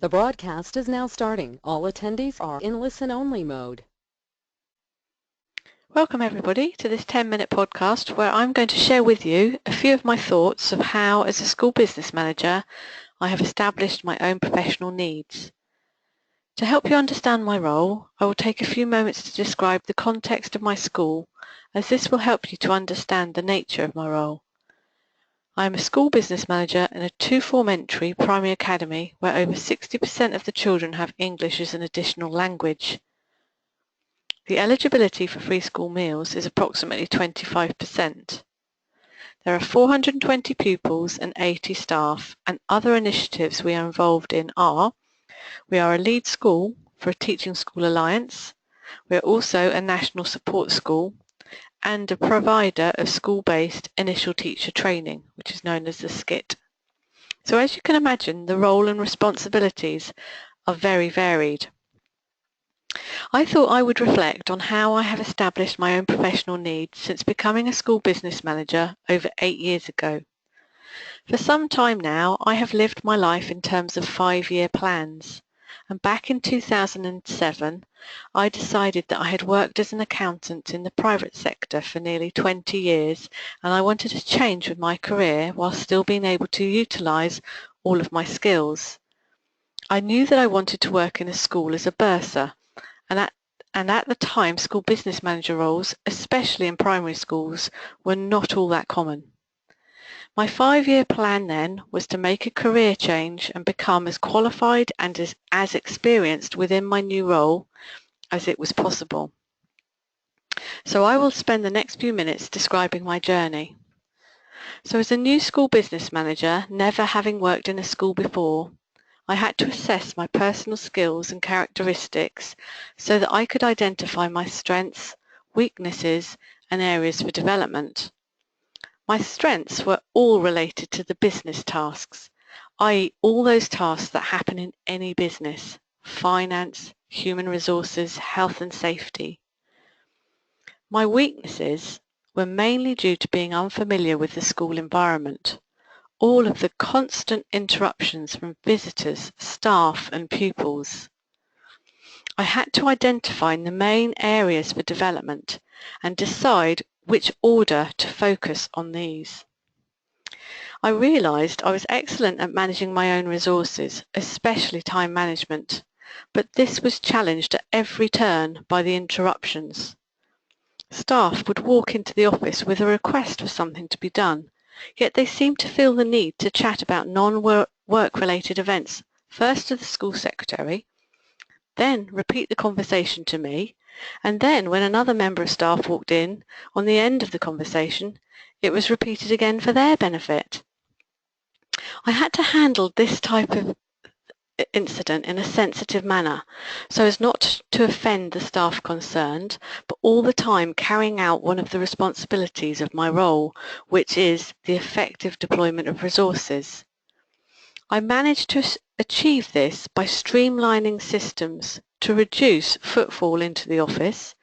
The broadcast is now starting. All attendees are in listen-only mode. Welcome everybody to this 10-minute podcast where I'm going to share with you a few of my thoughts of how, as a school business manager, I have established my own professional needs. To help you understand my role, I will take a few moments to describe the context of my school, as this will help you to understand the nature of my role. I am a school business manager in a two-form entry primary academy where over 60% of the children have English as an additional language. The eligibility for free school meals is approximately 25%. There are 420 pupils and 80 staff, and other initiatives we are involved in are: we are a lead school for a Teaching School Alliance, we are also a national support school, and a provider of school-based initial teacher training, which is known as the SCIT. So as you can imagine, the role and responsibilities are very varied. I thought I would reflect on how I have established my own professional needs since becoming a school business manager over 8 years ago. For some time now, I have lived my life in terms of 5-year plans, and back in 2007, I decided that I had worked as an accountant in the private sector for nearly 20 years, and I wanted to change with my career while still being able to utilise all of my skills. I knew that I wanted to work in a school as a bursar, and at the time school business manager roles, especially in primary schools, were not all that common. My 5-year plan then was to make a career change and become as qualified and as experienced within my new role as it was possible. So I will spend the next few minutes describing my journey. So as a new school business manager, never having worked in a school before, I had to assess my personal skills and characteristics so that I could identify my strengths, weaknesses, and areas for development. My strengths were all related to the business tasks, i.e. all those tasks that happen in any business: finance, human resources, health and safety. My weaknesses were mainly due to being unfamiliar with the school environment. All of the constant interruptions from visitors, staff and pupils. I had to identify the main areas for development and decide which order to focus on these. I realised I was excellent at managing my own resources, especially time management, but this was challenged at every turn by the interruptions. Staff would walk into the office with a request for something to be done, yet they seemed to feel the need to chat about non-work-related events, first to the school secretary, then repeat the conversation to me, and then when another member of staff walked in, on the end of the conversation, it was repeated again for their benefit. I had to handle this type of incident in a sensitive manner so as not to offend the staff concerned, but all the time carrying out one of the responsibilities of my role, which is the effective deployment of resources. I managed to achieve this by streamlining systems to reduce footfall into the office,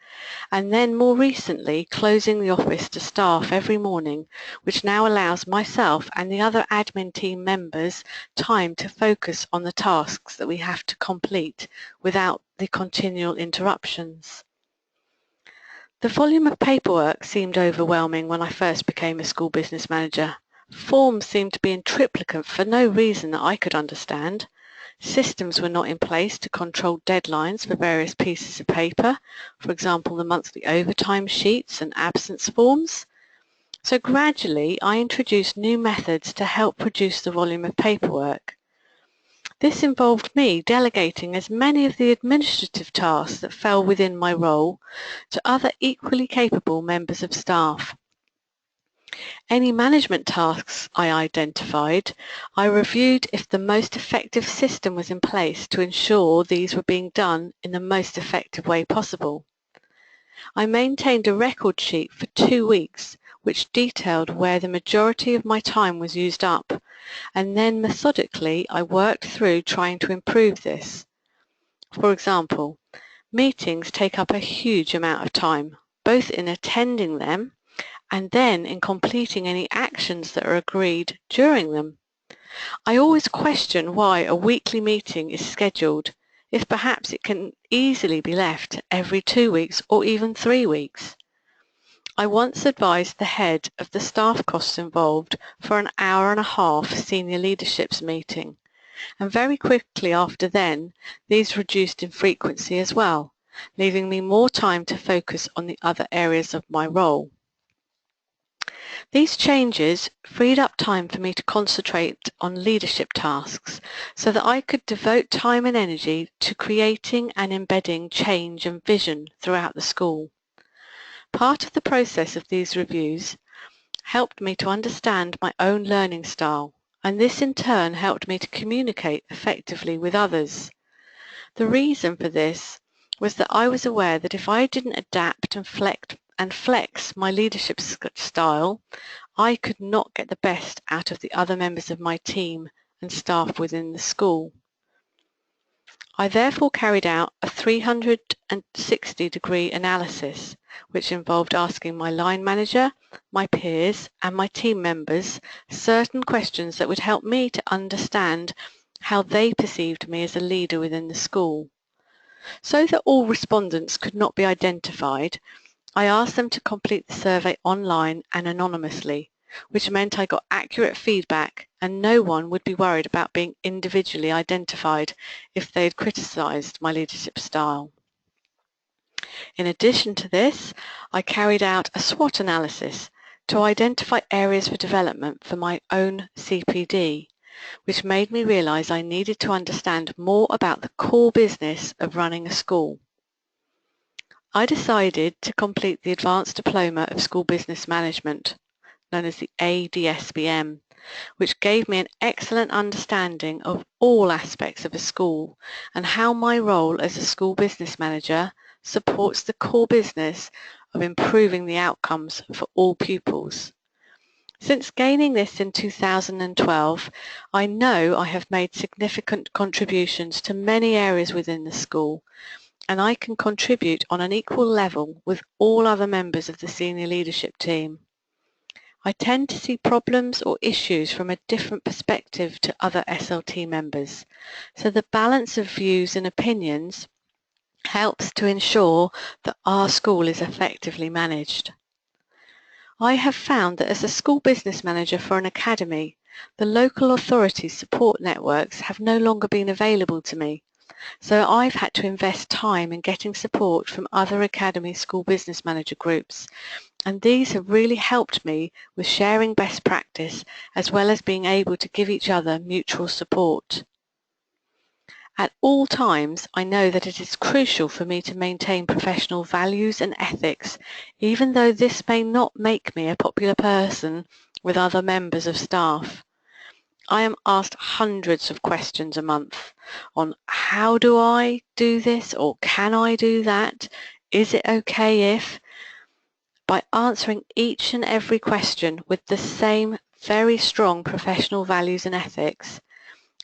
and then more recently closing the office to staff every morning, which now allows myself and the other admin team members time to focus on the tasks that we have to complete without the continual interruptions. The volume of paperwork seemed overwhelming when I first became a school business manager. Forms seemed to be in triplicate for no reason that I could understand. Systems were not in place to control deadlines for various pieces of paper, for example the monthly overtime sheets and absence forms. So gradually I introduced new methods to help reduce the volume of paperwork. This involved me delegating as many of the administrative tasks that fell within my role to other equally capable members of staff. Any management tasks I identified, I reviewed if the most effective system was in place to ensure these were being done in the most effective way possible. I maintained a record sheet for 2 weeks which detailed where the majority of my time was used up, and then methodically I worked through trying to improve this. For example, meetings take up a huge amount of time, both in attending them and then in completing any actions that are agreed during them. I always question why a weekly meeting is scheduled, if perhaps it can easily be left every 2 weeks or even 3 weeks. I once advised the head of the staff costs involved for an hour and a half senior leadership's meeting, and very quickly after then, these reduced in frequency as well, leaving me more time to focus on the other areas of my role. These changes freed up time for me to concentrate on leadership tasks so that I could devote time and energy to creating and embedding change and vision throughout the school. Part of the process of these reviews helped me to understand my own learning style, and this in turn helped me to communicate effectively with others. The reason for this was that I was aware that if I didn't adapt and flex my leadership style, I could not get the best out of the other members of my team and staff within the school. I therefore carried out a 360-degree analysis, which involved asking my line manager, my peers, and my team members certain questions that would help me to understand how they perceived me as a leader within the school. So that all respondents could not be identified, I asked them to complete the survey online and anonymously, which meant I got accurate feedback and no one would be worried about being individually identified if they had criticised my leadership style. In addition to this, I carried out a SWOT analysis to identify areas for development for my own CPD, which made me realise I needed to understand more about the core business of running a school. I decided to complete the Advanced Diploma of School Business Management, known as the ADSBM, which gave me an excellent understanding of all aspects of a school and how my role as a school business manager supports the core business of improving the outcomes for all pupils. Since gaining this in 2012, I know I have made significant contributions to many areas within the school, and I can contribute on an equal level with all other members of the senior leadership team. I tend to see problems or issues from a different perspective to other SLT members, so the balance of views and opinions helps to ensure that our school is effectively managed. I have found that as a school business manager for an academy, the local authorities' support networks have no longer been available to me. So I've had to invest time in getting support from other academy school business manager groups, and these have really helped me with sharing best practice as well as being able to give each other mutual support. At all times, I know that it is crucial for me to maintain professional values and ethics, even though this may not make me a popular person with other members of staff. I am asked hundreds of questions a month on how do I do this or can I do that? Is it okay if? By answering each and every question with the same very strong professional values and ethics,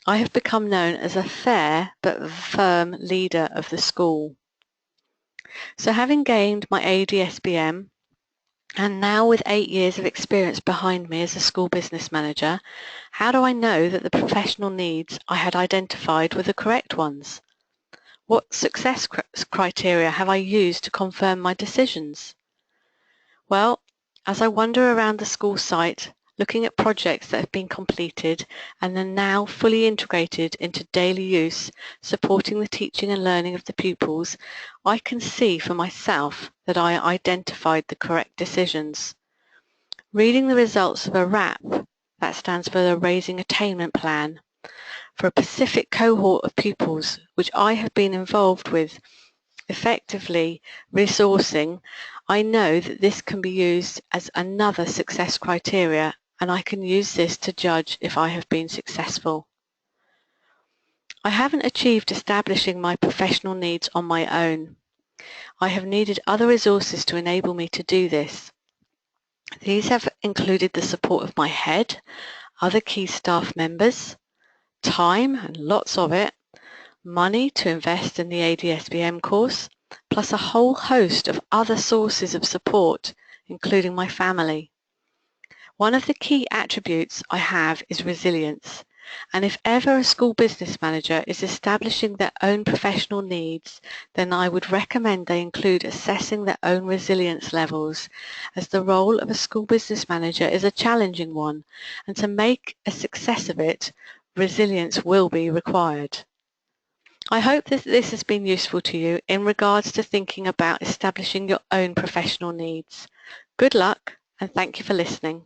I have become known as a fair but firm leader of the school. So having gained my ADSBM, and now with 8 years of experience behind me as a school business manager, how do I know that the professional needs I had identified were the correct ones? What success criteria have I used to confirm my decisions? Well, as I wander around the school site, looking at projects that have been completed and are now fully integrated into daily use, supporting the teaching and learning of the pupils, I can see for myself that I identified the correct decisions. Reading the results of a RAP, that stands for the Raising Attainment Plan, for a specific cohort of pupils which I have been involved with, effectively resourcing, I know that this can be used as another success criteria, and I can use this to judge if I have been successful. I haven't achieved establishing my professional needs on my own. I have needed other resources to enable me to do this. These have included the support of my head, other key staff members, time, and lots of it, money to invest in the ADSBM course, plus a whole host of other sources of support, including my family. One of the key attributes I have is resilience, And if ever a school business manager is establishing their own professional needs, then I would recommend they include assessing their own resilience levels, as the role of a school business manager is a challenging one, and to make a success of it, resilience will be required. I hope that this has been useful to you in regards to thinking about establishing your own professional needs. Good luck, and thank you for listening.